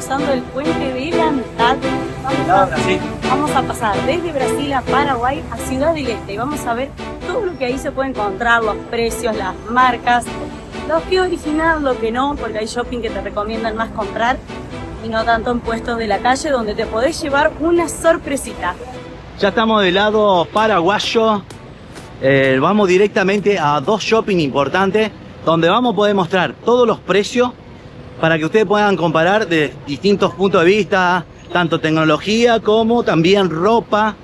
cruzando el puente de la mitad. Vamos a pasar desde Brasil a Paraguay a Ciudad del Este y vamos a ver todo lo que ahí se puede encontrar, los precios, las marcas, lo que es original, lo que no, porque hay shopping que te recomiendan más comprar y no tanto en puestos de la calle donde te podés llevar una sorpresita. Ya estamos del lado paraguayo, vamos directamente a dos shopping importantes donde vamos a poder mostrar todos los precios para que ustedes puedan comparar de distintos puntos de vista, tanto tecnología como también ropa,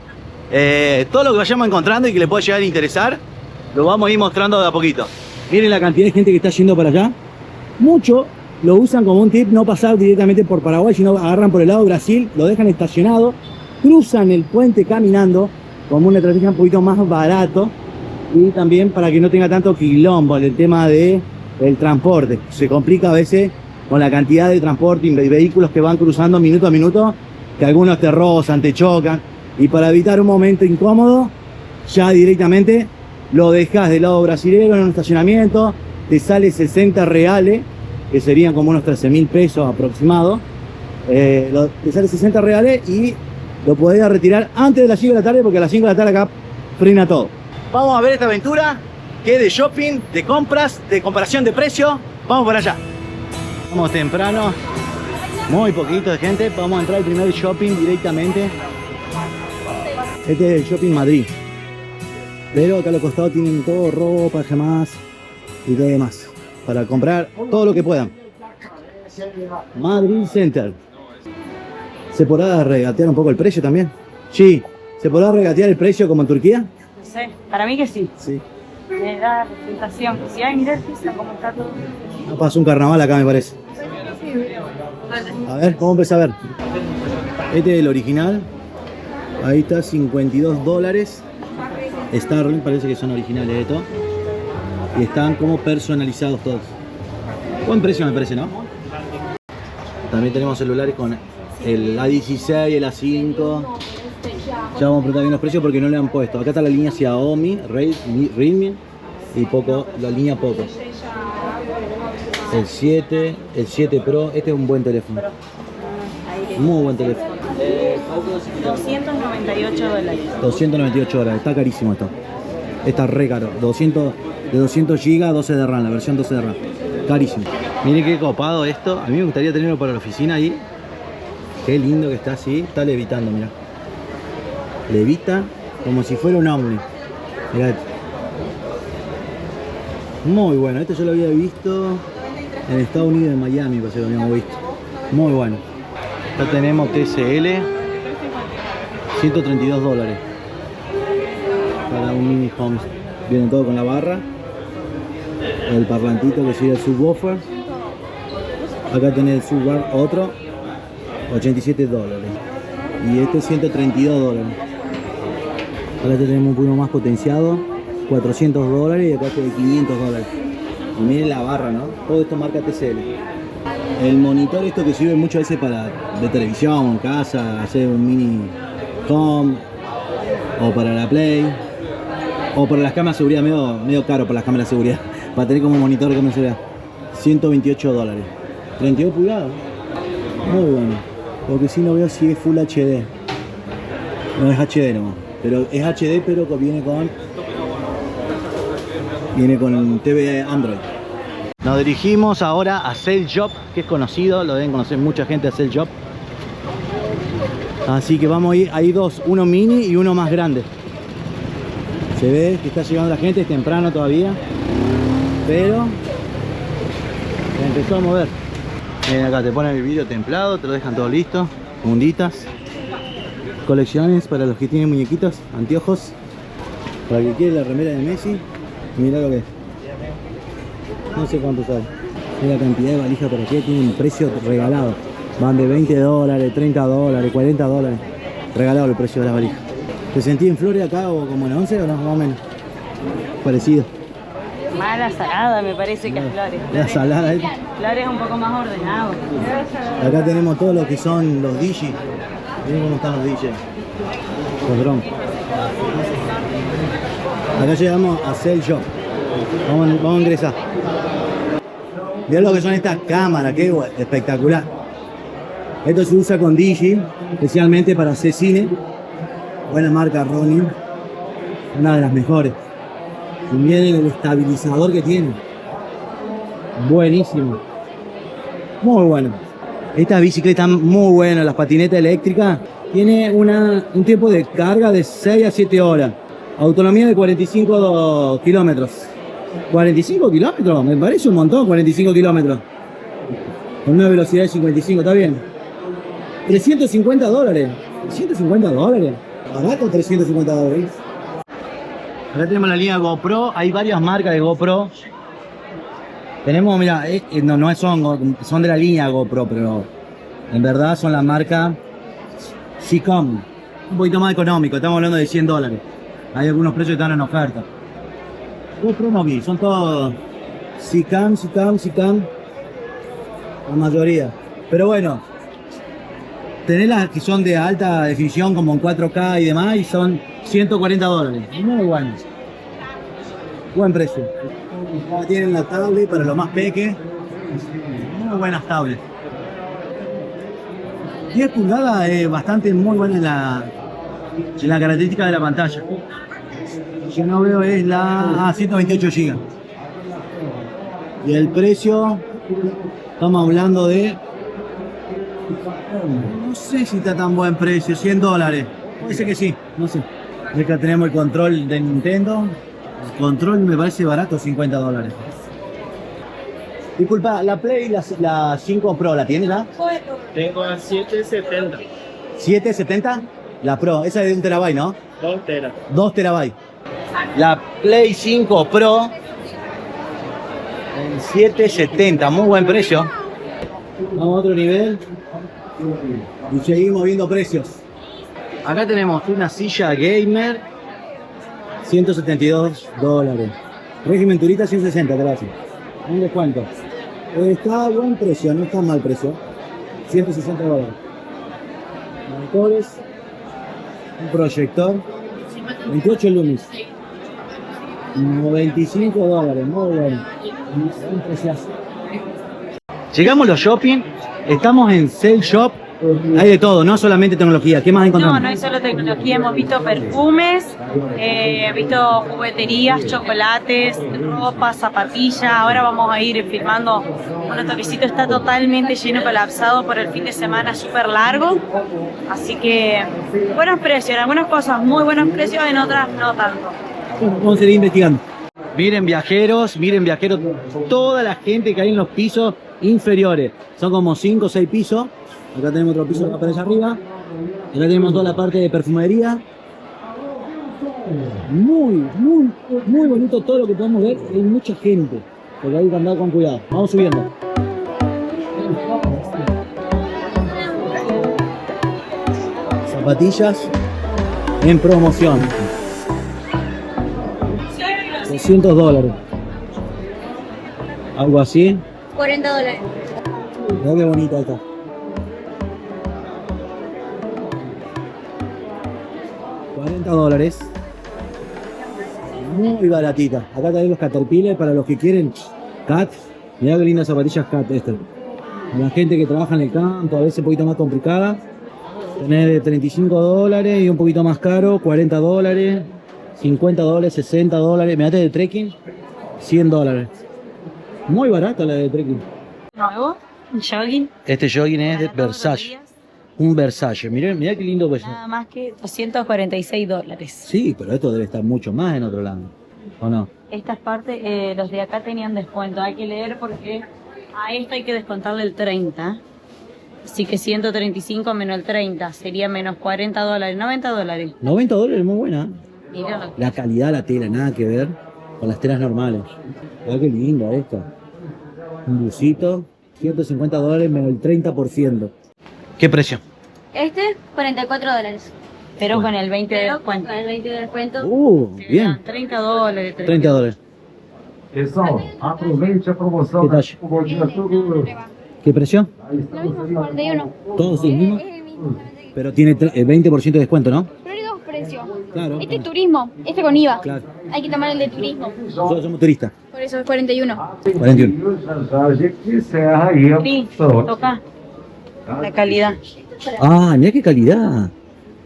todo lo que vayamos encontrando y que les pueda llegar a interesar, lo vamos a ir mostrando de a poquito. Miren la cantidad de gente que está yendo para allá. Mucho lo usan como un tip, no pasar directamente por Paraguay, sino agarran por el lado de Brasil, lo dejan estacionado, cruzan el puente caminando, como una estrategia un poquito más barato, y también para que no tenga tanto quilombo en el tema del transporte. Se complica a veces con la cantidad de transporte y vehículos que van cruzando minuto a minuto, que algunos te rozan, te chocan, y para evitar un momento incómodo, ya directamente lo dejas del lado brasilero en un estacionamiento, te sale 60 reales, que serían como unos 13.000 pesos aproximados, te sale 60 reales y lo podés retirar antes de las 5 de la tarde, porque a las 5 de la tarde acá frena todo. Vamos a ver esta aventura que es de shopping, de compras, de comparación de precios. Vamos por allá. Vamos temprano, muy poquito de gente. Vamos a entrar al primer shopping directamente. Este es el Shopping Madrid. Pero acá a los costados tienen todo, ropa, gemas y todo demás, para comprar todo lo que puedan. Madrid Center. ¿Se podrá regatear un poco el precio también? Sí. ¿Se podrá regatear el precio como en Turquía? No sé, para mí que sí. Sí. Me da presentación. Si hay, mirá el piso, cómo está todo. No pasa un carnaval acá, me parece. A ver, vamos a empezar a ver. Este es el original. Ahí está, 52 dólares. Starling, parece que son originales de todo. Y están como personalizados todos. Buen precio me parece, ¿no? También tenemos celulares con el A16, el A5. Ya vamos a preguntar bien los precios porque no le han puesto. Acá está la línea Xiaomi, Redmi y Poco, la línea Poco. El 7 Pro, este es un buen teléfono. Muy buen teléfono. 298 dólares. 298 dólares, está carísimo esto. Está re caro. De 200 GB, 12 de RAM, la versión 12 de RAM. Carísimo. Miren qué copado esto. A mí me gustaría tenerlo para la oficina ahí. Qué lindo que está así. Está levitando, mirá. Levita como si fuera un ovni. Mirá. Muy bueno. Esto yo lo había visto en Estados Unidos, en Miami, parece que lo habíamos visto. Muy bueno. Acá tenemos TCL. 132 dólares. Para un mini home. Viene todo con la barra. El parlantito que sería el subwoofer. Acá tenés el subwoofer otro. 87 dólares. Y este 132 dólares. Ahora tenemos un poco más potenciado. 400 dólares y acá tiene 500 dólares. Y miren la barra, ¿no? Todo esto marca TCL. El monitor, esto que sirve muchas veces para de televisión, en casa, hacer un mini home. O para la Play. O para las cámaras de seguridad, medio caro para las cámaras de seguridad. Para tener como monitor de cámara de seguridad. 128 dólares. 32 pulgadas. Muy bueno. Lo que sí no veo si es Full HD. No es HD nomás. Pero es HD, pero que viene con TV Android. Nos dirigimos ahora a Sale Shop, que es conocido, lo deben conocer mucha gente a Sale Shop. Así que vamos a ir, hay dos, uno mini y uno más grande. Se ve que está llegando la gente, es temprano todavía, pero se empezó a mover. Miren acá, te ponen el vidrio templado, te lo dejan todo listo, munditas, colecciones para los que tienen muñequitos, anteojos, para el que quiere la remera de Messi. Mira lo que es, no sé cuánto sale. Mira la cantidad de valijas por aquí, tiene un precio regalado, van de 20 dólares, 30 dólares, 40 dólares, regalado el precio de las valijas. ¿Te sentí en Flores acá o como en 11 o no? Más o menos parecido. Más la salada me parece que es Flores. La salada. Flores es un poco más ordenado. Acá tenemos todo lo que son los DJ. Miren cómo están los DJ. Los drones. Acá llegamos a Sale Shop. Vamos a ingresar. Mirá lo que son estas cámaras, qué espectacular. Esto se usa con Digi, especialmente para hacer cine. Buena marca Ronin. Una de las mejores. Y miren el estabilizador que tiene. Buenísimo. Muy bueno. Estas bicicletas muy buenas, las patinetas eléctricas. Tiene un tiempo de carga de 6 a 7 horas. Autonomía de 45 kilómetros. 45 kilómetros, me parece un montón, 45 kilómetros. Con una velocidad de 55, está bien. 350 dólares. 350 dólares. Barato 350 dólares. Acá tenemos la línea GoPro. Hay varias marcas de GoPro. Tenemos, mira, no son de la línea GoPro, pero en verdad son la marca Seacom. Un poquito más económico, estamos hablando de 100 dólares. Hay algunos precios que están en oferta. GoPro no vi, son todos Seacom. La mayoría. Pero bueno, tenés las que son de alta definición como en 4K y demás y son 140 dólares. Muy buenos. Buen precio. Tienen la tablet para los más peques. Muy buenas tablets. 10 pulgadas es bastante muy buena en la característica de la pantalla. Yo no veo es la 128 GB. Y el precio, estamos hablando de, no sé si está tan buen precio, 100 dólares. Puede ser que sí, no sé. Acá tenemos el control de Nintendo. El control me parece barato, 50 dólares. Disculpa, la Play, la 5 Pro, ¿la tienes la? Tengo a 770. ¿770? La Pro, esa es de 1 terabyte, ¿no? 2 teras. 2 terabytes. La Play 5 Pro en 770, muy buen precio. Vamos a otro nivel y seguimos viendo precios. Acá tenemos una silla gamer, 172 dólares. Régimen turista 160, gracias. Un descuento. Está a buen precio, no está a mal precio. 160 dólares. Monitores, un proyector, 28 lumens. 95 dólares, muy bueno. Un preciazo. Llegamos a los shopping, estamos en Sale Shop. Hay de todo, no solamente tecnología. ¿Qué más encontramos? No hay solo tecnología, hemos visto perfumes, visto jugueterías, chocolates, ropa, zapatillas. Ahora vamos a ir filmando un toquecito, está totalmente lleno, colapsado por el fin de semana súper largo. Así que buenos precios, en algunas cosas muy buenos precios, en otras no tanto. Vamos a seguir investigando. Miren viajeros, toda la gente que hay en los pisos inferiores. Son como 5 o 6 pisos. Acá tenemos otro piso para allá arriba. Acá tenemos toda la parte de perfumería. Muy bonito todo lo que podemos ver. Hay mucha gente, porque hay que andar con cuidado. Vamos subiendo. Zapatillas en promoción. 200 dólares. Algo así. 40 dólares. Mirá qué bonita esta. $40. Muy baratita. Acá también los Caterpillar para los que quieren Cat. Mirá qué lindas zapatillas Cat estas. A la gente que trabaja en el campo, a veces un poquito más complicada. Tenés de 35 dólares y un poquito más caro, 40 dólares, 50 dólares, 60 dólares. Mirá de trekking, 100 dólares. Muy barata la de trekking. Nuevo, un jogging. Este jogging es de para todos los Versace. días. Un Versace. Mirá qué lindo pues. Nada más que 246 dólares. Sí, pero esto debe estar mucho más en otro lado. ¿O no? Estas partes, los de acá tenían descuento. Hay que leer porque a esto hay que descontarle el 30. Así que 135 menos el 30 sería menos 40 dólares, 90 dólares. 90 dólares, muy buena. Mira lo que- La calidad de la tela, nada que ver con las telas normales. Mirá qué linda esta. Un busito, 150 dólares menos el 30%. ¿Qué precio? Este, 44 dólares. Pero con el 20 de Pero descuento. con el 20 de descuento. Bien. 30 dólares. 30 dólares. Pessoal, aproveite a promoção. Que taxa? O bom dia tudo. ¿Qué precio? Lo mismo, 41. Todos el mismo. Es el mismo. Pero tiene el 20% de descuento, ¿no? Pero hay dos precios. Claro. Este es turismo, este con IVA. Claro. Hay que tomar el de turismo. Nosotros somos turistas. Por eso es 41. 41. Já a gente encerra aí a Sí, promoção. toca. La calidad. Ah, mira qué calidad.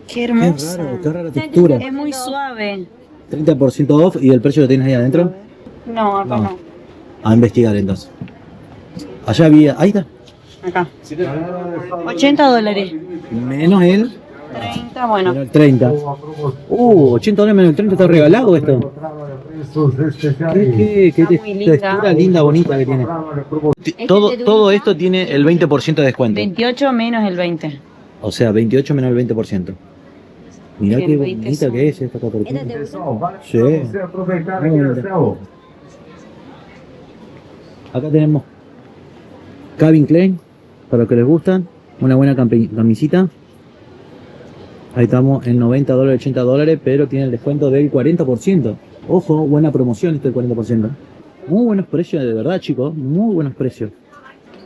Qué Qué hermosa. raro, qué rara textura. Es muy suave. 30% off y el precio lo tienes ahí adentro. No, acá No. no. A investigar entonces. Allá había, ahí está. Acá. $80. Menos el, 30, bueno. menos el 30. $80 menos el 30 está regalado esto. Qué Está muy linda. textura linda, bonita que tiene. Todo esto tiene el 20% de descuento. 28 menos el 20. O sea, 28 menos el 20%. Mirá El qué 20 bonita son. que es esta copertina. Sí. Acá tenemos Calvin Klein, para los que les gustan. Una buena camisita. Ahí estamos en $90, $80, pero tiene el descuento del 40%. Ojo, buena promoción este del 40%. Muy buenos precios, de verdad, chicos. Muy buenos precios.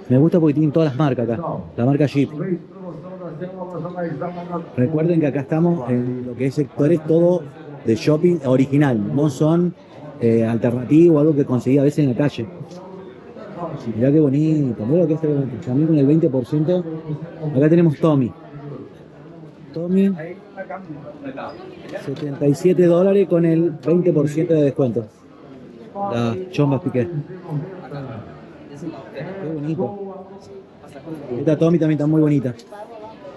Me gusta porque tienen todas las marcas acá. La marca Jeep. Recuerden que acá estamos en lo que es sectores todo de shopping original. No son alternativos, algo que conseguí a veces en la calle. Mirá qué bonito. Mirá lo que es también con el 20%. Acá tenemos Tommy. Tommy, $77 con el 20% de descuento. Las chombas piqué. Qué bonito. Esta Tommy también está muy bonita.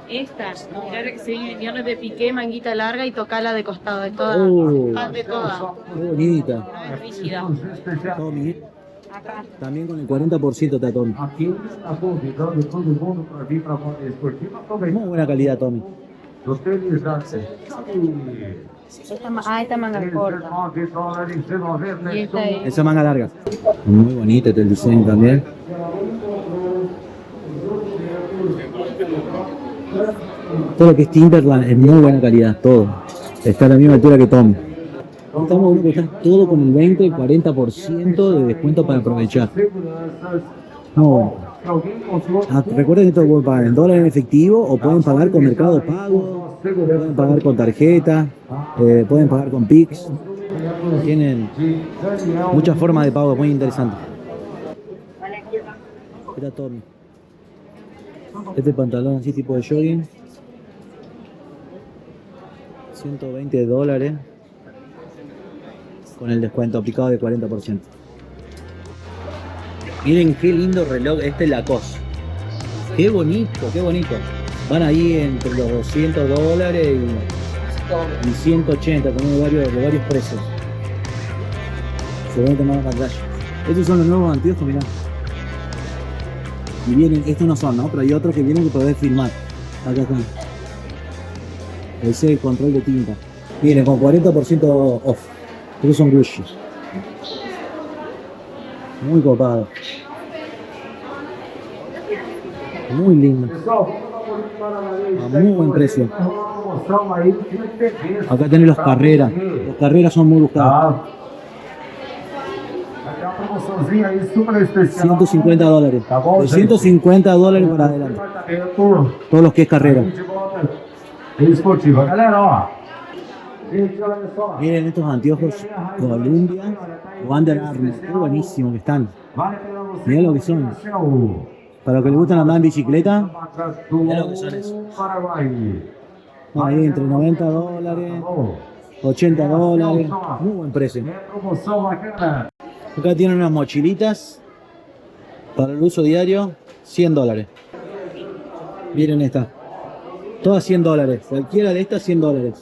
Esta, mirá que se viene viernes de piqué, manguita larga y tocala de costado, de toda. Oh, De toda. qué bonita. No es rígida. Tommy. Acá. También con el 40% está Tommy. Aqui a convidando todo mundo para vir para a moda esportiva também. Muy buena calidad Tommy. Os tênis da Esta manga corta. Y esta es. Esa manga larga. Muy bonita este el diseño también. Todo lo que es Timberland es muy buena calidad, todo. Está a la misma altura que Tommy. Estamos viendo que está todo con el 20 y 40% de descuento para aprovechar. Muy bueno. Recuerden que esto pueden pagar en dólares en efectivo o pueden pagar con Mercado Pago, pueden pagar con tarjeta, pueden pagar con Pix. Tienen muchas formas de pago muy interesantes. Era Tommy. Este pantalón así tipo de jogging. $120 con el descuento aplicado de 40%. Miren qué lindo reloj este Lacoste. Qué bonito, qué bonito. Van ahí entre los $200 y 180, también de varios precios. Se ven tomar la pantalla. Estos son los nuevos anteojos, mirá. Y vienen, estos no son, ¿no? Pero hay otros que vienen que podés filmar. Acá están. Ese es el control de tinta. Vienen con 40% off. Estos son Gucci. Muy copado. Muy lindo. A muy buen precio. Acá tenés los Carreras. Los Carreras son muy buscados. $150. De $150 para adelante. Todos los que es Carrera. Esportiva. Galera, ó. Miren estos anteojos Columbia o Under Armour. Qué buenísimo que están. Mirá lo que son. Para los que les gustan andar en bicicleta, mirá lo que son esos. Ahí entre $90, $80. Muy buen precio. Acá tienen unas mochilitas para el uso diario, $100. Miren esta. Todas $100. Cualquiera de estas $100.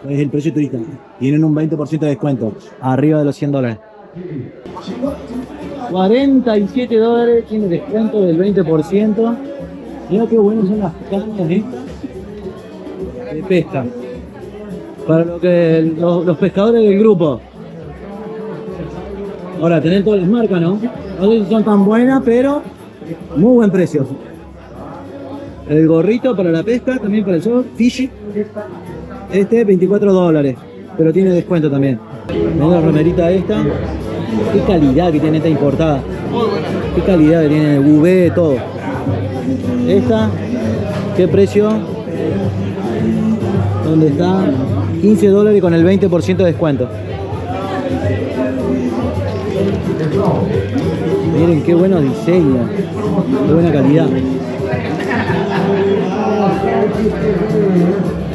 Es el precio turista. Tienen un 20% de descuento. Arriba de los $100. $47 tiene descuento del 20%. Mira qué buenas son las cañas estas de pesca. Para lo que los pescadores del grupo. Ahora, tener todas las marcas, ¿no? No sé si son tan buenas, pero muy buen precio. El gorrito para la pesca, también para el sol, Fishy. Este $24, pero tiene descuento también. Ven la remerita esta. Qué calidad que tiene esta importada. Qué calidad que tiene el UV, todo. Esta, ¿qué precio? ¿Dónde está? $15 con el 20% de descuento. Miren qué buenos diseños, qué buena calidad.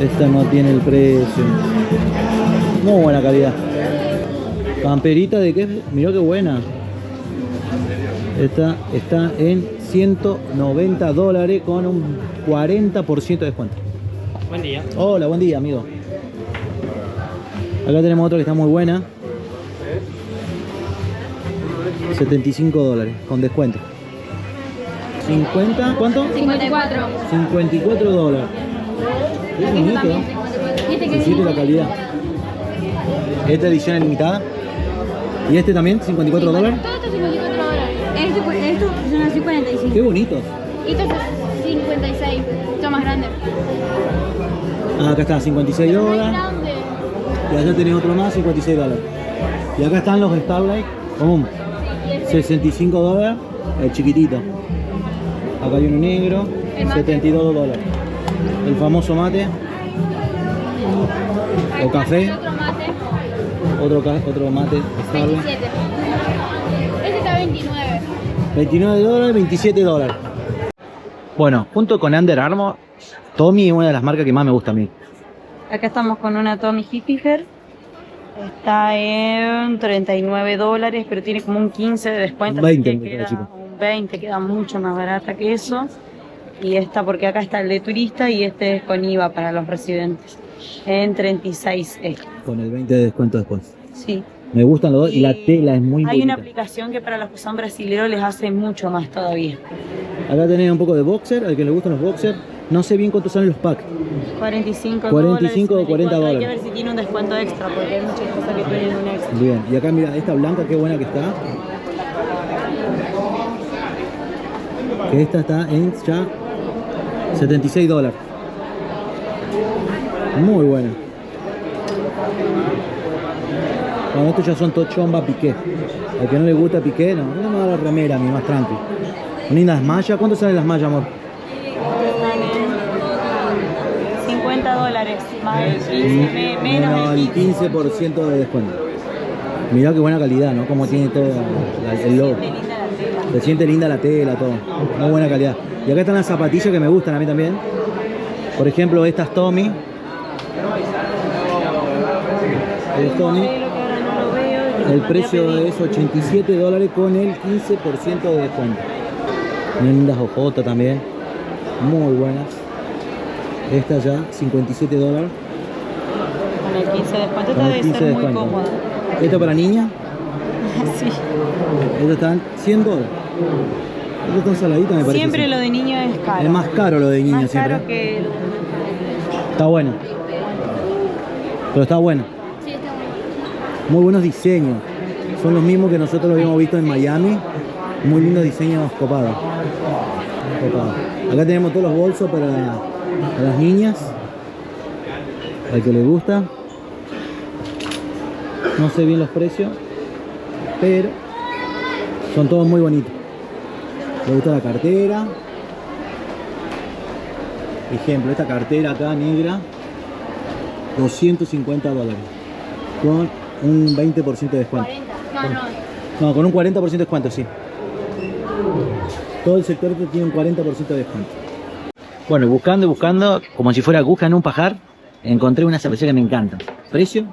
Esta no tiene el precio. Muy buena calidad. Camperita de qué, mirá qué buena. Esta está en $190 con un 40% de descuento. Buen día. Hola, buen día, amigo. Acá tenemos otra que está muy buena. $75 con descuento. 50, ¿cuánto? 54. $54. Es bonito. ¿Y este qué Existe la calidad. Esta edición es limitada. ¿Y este también? $54. Todo esto es 54 horas. Esto son así 45. Qué bonitos. Y esto es 56. Son más grandes. Ah, acá está, $56. Muy grande. Y allá tenés otro más, $56. Y acá están los Starlight. ¡Pum! $65, el chiquitito. Acá hay uno negro, El mate. $72. El famoso mate. O café, Otro mate. otro mate Starlight. 27. Este está 29. $29, $27. Bueno, junto con Under Armour, Tommy es una de las marcas que más me gusta a mí. Acá estamos con una Tommy Hilfiger. Está en $39, pero tiene como un 15 de descuento. Un 20 así me que queda, queda chico. un 20, queda mucho más barata que eso. Y esta, porque acá está el de turista y este es con IVA para los residentes. En 36 Con el 20 de descuento después. Sí. Me gustan los dos y la tela es muy Hay una bonita. aplicación que para los que son brasileños les hace mucho más todavía. Acá tenés un poco de boxer, al que le gustan los boxers. No sé bien cuántos son los packs. 45 45 o 40 Hay que dólares. ver si tiene un descuento extra, porque hay muchas cosas que tienen un extra. Bien, y acá mira, esta blanca, qué buena que está. Que esta está en ya $76. Muy buena. Bueno, estos ya son tochomba piqué. Al que no le gusta piqué, no me da la remera, mi más tranqui. Son lindas mallas. ¿Cuánto salen las mallas, amor? $50, más el 15, menos el 15. 15% de descuento. Mirá qué buena calidad, ¿no? Como tiene todo el logo. Qué linda la tela. Se siente linda la tela, todo. Muy buena calidad. Y acá están las zapatillas que me gustan a mí también. Por ejemplo, estas Tommy. El Tommy. Modelo que ahora no lo veo, que El mandé a precio pedir. es $87 con el 15% de descuento. Lindas ojotas también. Muy buenas. Esta ya, $57. Con el 15 de descuento, Con esta el debe 15 ser de muy descuento. cómoda. Esta para niña. Sí. Estas están $100. Estas están saladitas, me parece. Siempre sí. lo de niño es caro. Es más caro lo de niño Más siempre. caro que el... Está bueno. Pero está bueno. Sí, está bueno. Muy buenos diseños. Son los mismos que nosotros habíamos visto en Miami. Muy lindos diseños copados. Acá tenemos todos los bolsos para las niñas. Al que le gusta. No sé bien los precios, pero son todos muy bonitos. Le gusta la cartera. Ejemplo, esta cartera acá negra, $250 con un 20% de descuento. 40. No. No, con un 40% de descuento, sí. Todo el sector este tiene un 40% de descuento. Bueno, buscando y buscando, como si fuera aguja en un pajar, encontré una zapatilla que me encanta. ¿Precio?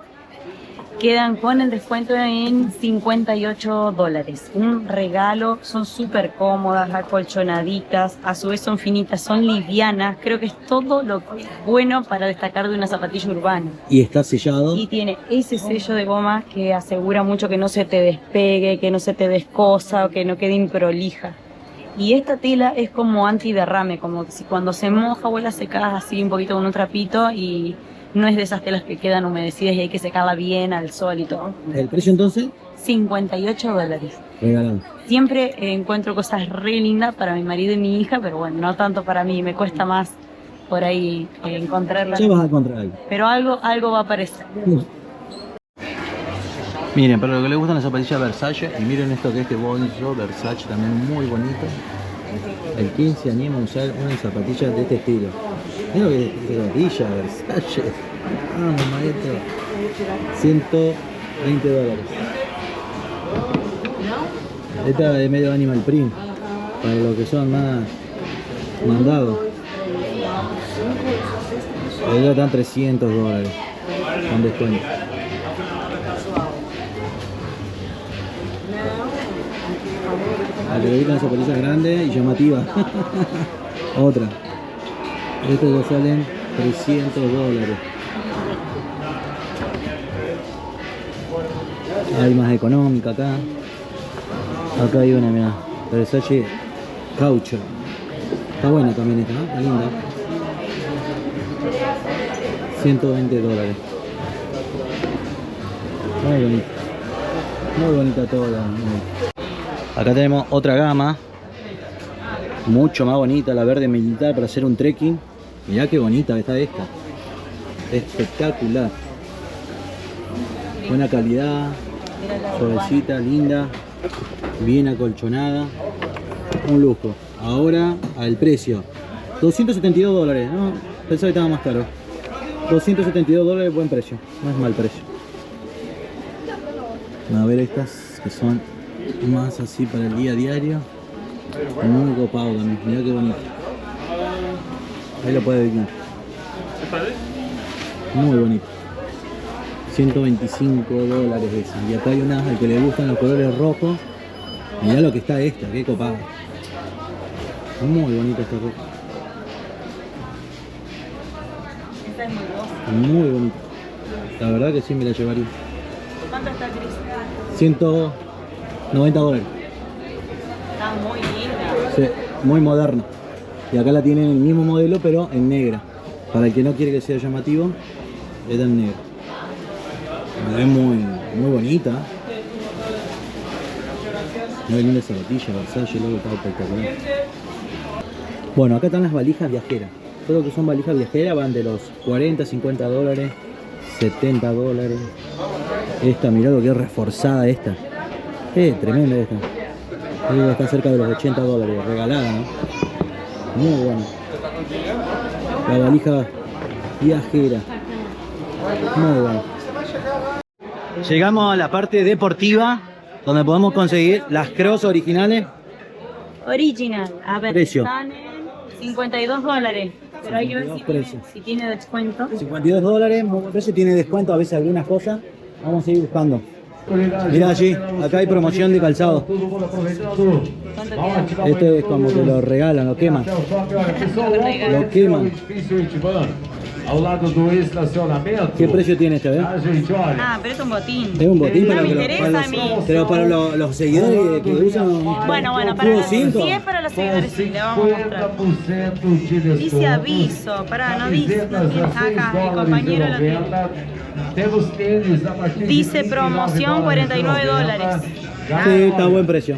Quedan con el descuento en $58. Un regalo, son súper cómodas, acolchonaditas, a su vez son finitas, son livianas. Creo que es todo lo bueno para destacar de una zapatilla urbana. Y está sellado. Y tiene ese sello de goma que asegura mucho que no se te despegue, que no se te descosa o que no quede improlija. Y esta tela es como antiderrame, como que si cuando se moja vos la secás así un poquito con un trapito y no es de esas telas que quedan humedecidas y hay que secarla bien al sol y todo. ¿El precio entonces? $58. Regalado. Siempre encuentro cosas re lindas para mi marido y mi hija, pero bueno, no tanto para mí, me cuesta más por ahí encontrarla. Ya vas a encontrar algo. Pero algo va a aparecer. Miren, para lo que les gustan las zapatillas Versace, y miren esto que es este bolso Versace también muy bonito. El 15 anima a usar unas zapatillas de este estilo. Miren lo que es zapatilla Versace. Vamos, maestro. $120. Esta es medio animal print, para los que son más mandados. Esta están $300 con descuento. A que le gustan zapatillas grandes y llamativas. Otra. Estas ya salen $300. Hay más económica acá. Acá hay una, mira, Versace Caucho. Está buena también esta, ¿no? Está linda. $120. Muy bonita. Muy bonita toda. Acá tenemos otra gama. Mucho más bonita, la verde militar para hacer un trekking. Mirá qué bonita está esta. Espectacular. Buena calidad. Suavecita, linda. Bien acolchonada. Un lujo. Ahora al precio. $272, ¿no? Pensaba que estaba más caro. $272, buen precio. No es mal precio. A ver estas que son más así para el día a diario. Muy copado también. Mirá qué bonito. Ahí lo puedes ver. Muy bonito. $125 esa. Y acá hay unas al que le gustan los colores rojos. Mirá lo que está esta, qué copada. Muy bonita esta ropa. Esta es muy rosa. Muy bonita. La verdad que sí me la llevaría. ¿Cuánto está gris? $190. Está muy linda. Sí, muy moderna. Y acá la tienen en el mismo modelo pero en negra. Para el que no quiere que sea llamativo, está en negro. Es muy bonita. Muy linda zapatilla, Versace, luego está espectacular. Bueno, acá están las valijas viajeras. Todo lo que son valijas viajeras van de los $40, $50, $70. Esta, mirá lo que es reforzada esta. Tremenda esta. Está cerca de los $80, regalada, ¿no? Muy buena. La valija viajera. Muy buena. Llegamos a la parte deportiva, donde podemos conseguir las Crocs originales. Original. A ver, Precio. están en $52. Pero hay que ver si tiene descuento. $52, muy buen precio, tiene descuento a veces algunas cosas. Vamos a seguir buscando. Mira allí, acá hay promoción de calzado. ¿Cuánto queda? Este es como que lo regalan, lo queman. Lo queman. ¿Qué precio tiene este, eh? Ah, pero es un botín. Es un botín No para, me que interesa a mí. pero para los seguidores que usan. Bueno, para los, si es para los seguidores, sí, le vamos a mostrar. Dice aviso, pará, no dice, no tiene acá, mi compañero lo tiene. Dice promoción $49. Sí, está a buen precio.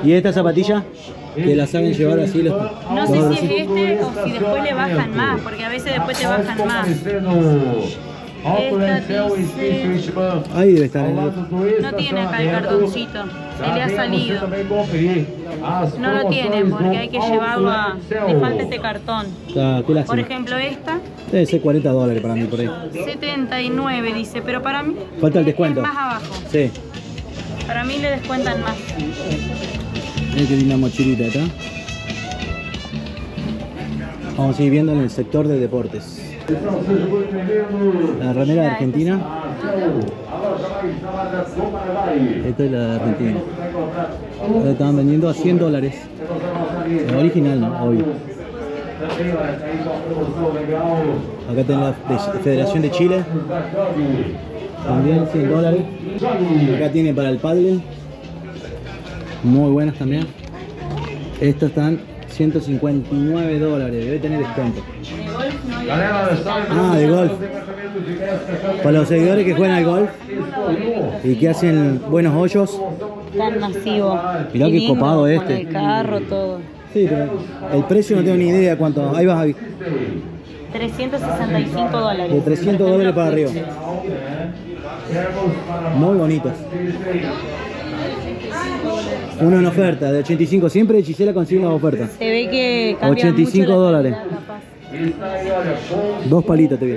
¿Y esta zapatilla? Que la saben llevar así los. No sé si es este o si después le bajan más, porque a veces después te bajan más. Esta dice... Ahí debe estar en el otro. No tiene acá el cartoncito, se le ha salido. No lo tiene porque hay que llevarlo a... Le falta este cartón. Por ejemplo esta. Debe ser $40 para mí por ahí. 79 dice, pero para mí falta el descuento. es más abajo. Sí. Para mí le descuentan más. Miren qué linda mochilita acá. Vamos a seguir viendo en el sector de deportes. La remera de Argentina. Esta es la de Argentina. La estaban vendiendo a $100. La original, ¿no? Obvio. Acá tenemos la Federación de Chile. También $100. Acá tiene para el pádel. Muy buenas también. Estas están $159. Debe tener descuento. Ah, de golf. Para los seguidores que juegan al golf y que hacen buenos hoyos. Tan masivo. Mirá qué copado este. Con el carro, todo. Sí, pero el precio no tengo ni idea cuánto. Ahí vas a ver. $365. De $300 para arriba. Muy bonitas. Una en oferta de 85. Siempre Gisela consigue una oferta. Se ve que cambia $85. mucho la calidad, capaz. 2 palitos te vi.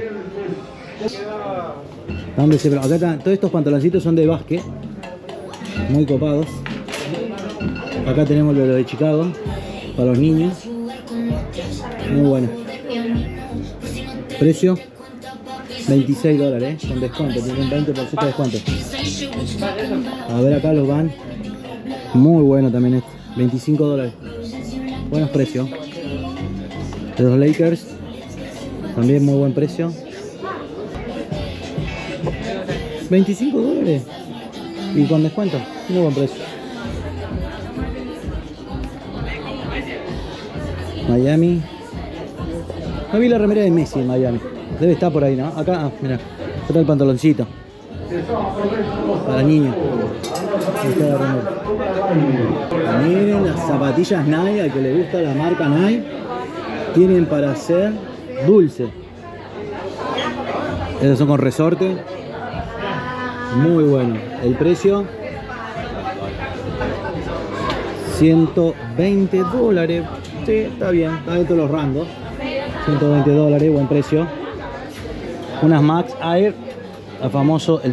Acá están, todos estos pantaloncitos son de básquet. Muy copados. Acá tenemos lo de Chicago para los niños. Muy bueno. Precio $26 con descuento, tienen un 20% de descuento. A ver acá los van. Muy bueno también este. $25. Buenos precios. De los Lakers. También muy buen precio. $25. Y con descuento. Muy buen precio. Miami. No vi la remera de Messi en Miami. Debe estar por ahí, ¿no? Acá, mira. Acá está el pantaloncito. Para niños. Ahí está la remera. Miren las zapatillas Nike, al que le gusta la marca Nike. Tienen para hacer dulce. Estas son con resorte. Muy bueno. El precio $120. Sí, está bien, está dentro de los rangos. $120, buen precio. Unas Max Air, el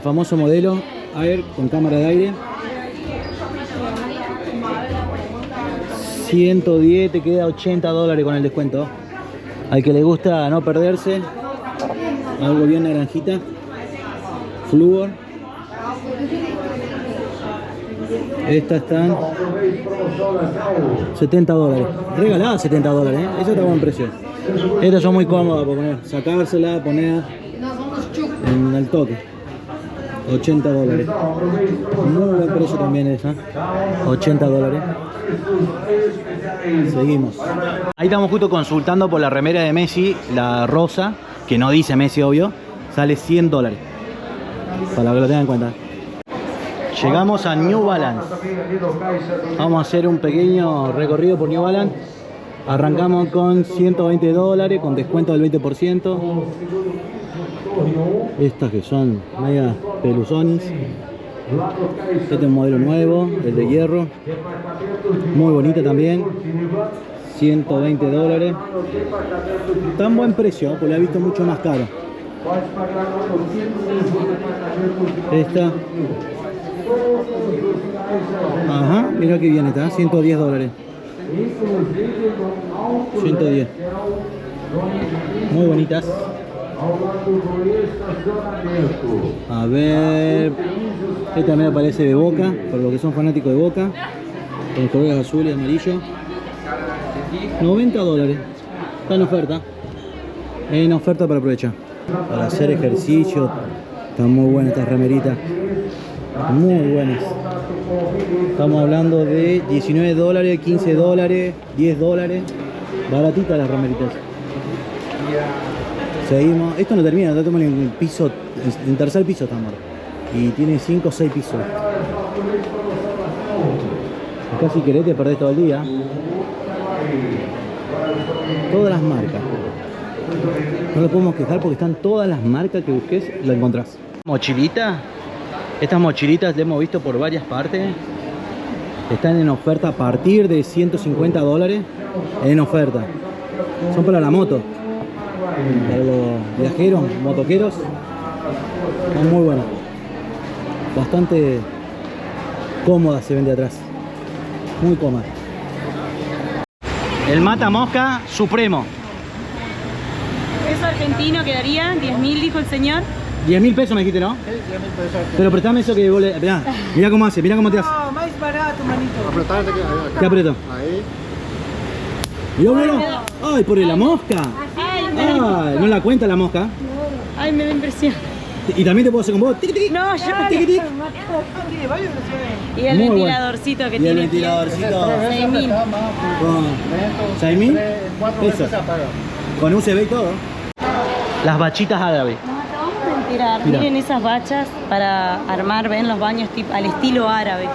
famoso modelo Air con cámara de aire. 110, te queda $80 con el descuento. Al que le gusta no perderse, algo bien naranjita. Fluor. Estas están $70. Regalada $70, ¿eh? Eso está a buen precio. Estas son muy cómodas para poner, sacársela, poner en el toque. $80. Muy buen precio también esa. $80. Seguimos. Ahí estamos justo consultando por la remera de Messi, la rosa, que no dice Messi, obvio. Sale $100. Para que lo tengan en cuenta. Llegamos a New Balance. Vamos a hacer un pequeño recorrido por New Balance. Arrancamos con $120 con descuento del 20%. Estas que son media peluzonis. Este es un modelo nuevo, el de hierro. Muy bonita también. $120. Tan buen precio, porque la he visto mucho más caro. Esta. Ajá, mira que bien está, $110. 110. Muy bonitas. A ver. Esta me parece de Boca, para los que son fanáticos de Boca. Con los colores azul y amarillo. $90. Está en oferta. En oferta para aprovechar. Para hacer ejercicio. Están muy buenas estas remeritas. Muy buenas. Estamos hablando de $19, $15, $10. Baratitas las remeritas. Seguimos. Esto no termina, estamos en el piso, en tercer piso estamos. Y tiene 5 o 6 pisos. Acá si querés te perdés todo el día. Todas las marcas. No lo podemos quejar porque están todas las marcas que busques, la encontrás. Mochilita. Estas mochilitas las hemos visto por varias partes. Están en oferta a partir de $150. En oferta. Son para la moto. Para los viajeros, motoqueros. Son muy buenas. Bastante cómodas se ven de atrás. Muy cómoda. El mata mosca supremo. Peso argentino quedaría 10.000, dijo el señor. 10.000 pesos me dijiste, ¿no? Sí, 10.000 pesos. Pero prestame eso que vos le... Mirá cómo hace, mirá cómo te hace. No, más barato, manito. Apretarte que ahí. ¿Qué aprieto? Ahí. Mirá, mirá. Ay, por la mosca. Ay, no la cuenta la mosca. Ay, me da impresión. Y también te puedo hacer con vos. Tic, tic. No, yo. Tic, tic. Y el Muy ventiladorcito que Y el tiene. ventiladorcito. 6.000. Con 6.000 pesos. Con USB y todo. Las bachitas árabes. Nos acabamos de enterar. Mirá. Miren esas bachas para armar, ven, los baños al estilo árabe.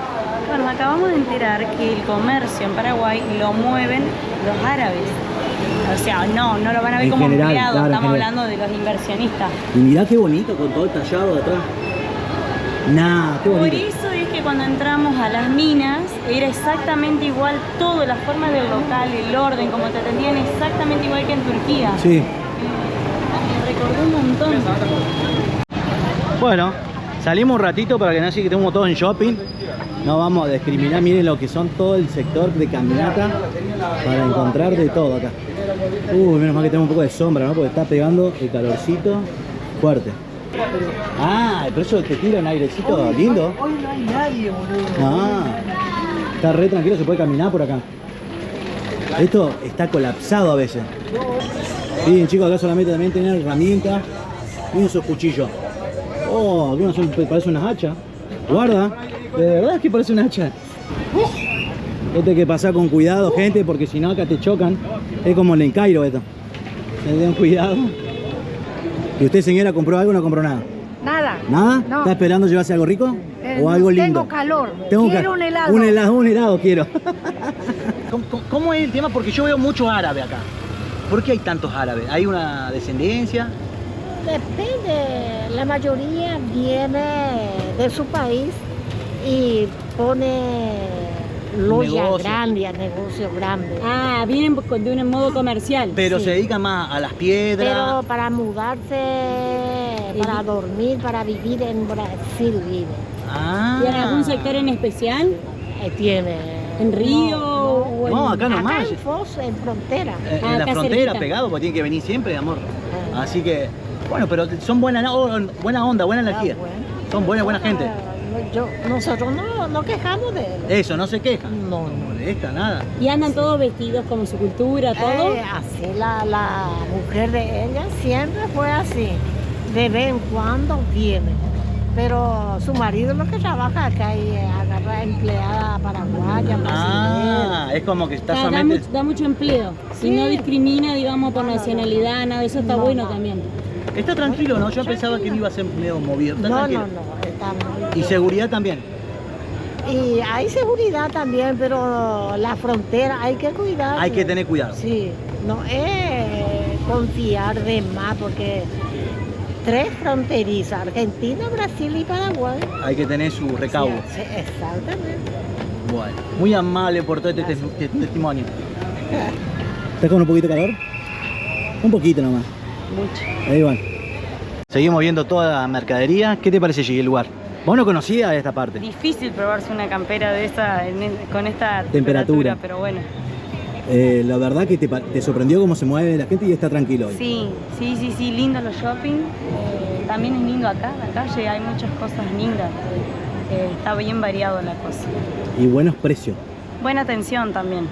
Bueno, nos acabamos de enterar que el comercio en Paraguay lo mueven los árabes. O sea, no lo van a ver En como general, empleados, claro, en estamos general. hablando de los inversionistas. Y mirá qué bonito con todo el tallado de atrás. Nah, qué Por bonito. eso es que cuando entramos a las minas era exactamente igual todo, la forma del local, el orden, como te atendían exactamente igual que en Turquía. Sí. Me recordó un montón. Bueno, Salimos un ratito para que no se que tenemos todo en shopping. No vamos a discriminar, miren lo que son todo el sector de caminata para encontrar de todo acá. Menos mal que tenemos un poco de sombra, ¿no? Porque está pegando el calorcito fuerte. Ah, pero eso te tira un airecito lindo. Hoy no hay nadie, boludo. Ah, está re tranquilo, se puede caminar por acá. Esto está colapsado a veces. Miren chicos, acá solamente también tienen herramientas. Miren esos cuchillos. Oh, algunos son, parece unas hachas. Guarda, de verdad es que parece una hacha. Esto hay que pasar con cuidado, gente, porque si no acá te chocan. Es como el en Cairo esto. Ten cuidado. ¿Y usted, señora, compró algo o no compró nada? Nada. ¿Nada? No. ¿Está esperando llevarse algo rico? ¿O algo lindo? Tengo calor. Quiero Un helado. Un helado quiero. ¿Cómo es el tema? Porque yo veo mucho árabe acá. ¿Por qué hay tantos árabes? ¿Hay una descendencia? Depende. La mayoría viene de su país y pone loya Negocio. grande, negocio grande. Ah, vienen de un modo comercial. Pero Sí. se dedican más a las piedras. Pero para mudarse, para dormir, para vivir en Brasil vive. Ah. ¿Tiene algún sector en especial? Tiene. ¿En Río? o en- No, acá nomás. Acá en Foz, en frontera. En Ah, la acá frontera, cerquita. pegado, porque tienen que venir siempre, amor. Ah. Así que, bueno, pero son buena onda, buena energía. bueno. Son buena gente. Nosotros no quejamos de él. Eso, no se quejan. No, No molesta, nada. Y andan todos vestidos como su cultura, todo. Así la mujer de ella siempre fue así. De vez en cuando viene. Pero su marido es lo que trabaja acá y agarra empleada paraguaya, brasileña. Ah, es como que está Da solamente... da mucho empleo. Si Sí. no discrimina, digamos, por nacionalidad, nada, eso está No, bueno no. también. Está tranquilo, ¿no? Yo pensaba que iba a ser medio movido. Está No, tranquilo. está muy Y bien. seguridad también. Y hay seguridad también, pero la frontera hay que cuidar. Hay que tener cuidado. Sí, no es confiar de más porque 3 fronterizas, Argentina, Brasil y Paraguay. Hay que tener su recaudo. Sí, exactamente. Bueno, muy amable por todo este testimonio. ¿Estás con un poquito de calor? Un poquito nomás. Mucho. Ahí van. Seguimos viendo toda la mercadería. ¿Qué te parece, Gigi, el lugar? ¿Vos no conocías esta parte? Difícil probarse una campera de esa con esta Temperatura. pero bueno. La verdad que te sorprendió cómo se mueve la gente y está tranquilo hoy. Sí, lindo los shopping. También es lindo acá, en la calle hay muchas cosas lindas. Está bien variado la cosa. Y buenos precios. Buena atención también.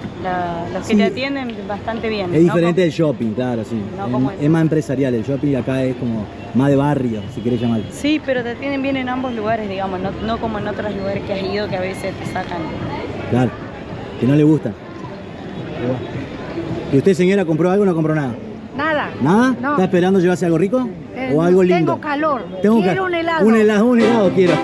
Los que Sí. te atienden bastante bien. Es ¿no? diferente del shopping, claro, sí. No como Es más empresarial. El shopping acá es como más de barrio, si querés llamarlo. Sí, pero te atienden bien en ambos lugares, digamos, no como en otros lugares que has ido que a veces te sacan. Claro. Que no le gusta. ¿Y usted, señora, compró algo o no compró nada? Nada. ¿Nada? No. ¿Está esperando llevarse algo rico? ¿O algo lindo? Tengo calor. Tengo Quiero un helado. Un helado quiero.